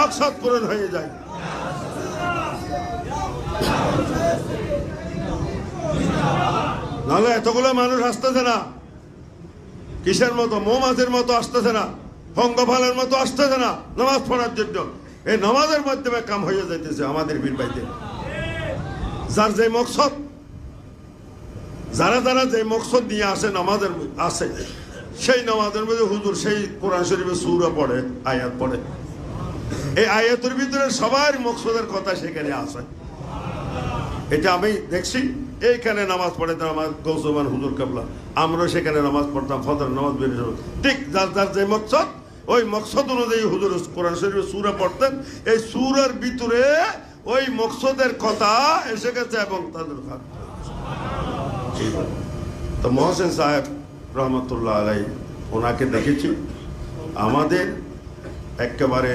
মকসদ পূরণ হয়ে যায়। নাহলে এতগুলো মানুষ আসতেছে না, কিসের মতো মৌমাছির মতো আসতেছে না, পঙ্গপালের মতো আসতেছে না নামাজ পড়ার জন্য। এই নামাজের মাধ্যমে কাম হয়ে যাইতেছে আমাদের বীর ভাইতে। যার যে মকসদ, যারা যে মকসদ নিয়ে আসে নামাজের আসে, সেই নামাজের মধ্যে হুজুর সেই কোরআন শরীফে সূরা পড়ে, আয়াত পড়ে। এই আয়াতের ভিতরে সবার মকসদের কথা সেখানে আসে। এটা আমি দেখছি। এইখানে নামাজ পড়াইতাম আমার গৌসমান হুজুর কাবলা, আমরাও সেখানে নামাজ পড়তাম, ফজর নামাজ বেরিয়ে। ঠিক যার যে মকসদ, ওই মকসদ অনুযায়ী হুজুর কোরআন শরীফে সূরা পড়তেন। এই সূরার ভিতরে ওই মকসদের কথা এসে গেছে এবং তাদের তো মহসেন সাহেব রহমতুল্লাহ আলাই, ওনাকে দেখেছি আমাদের একেবারে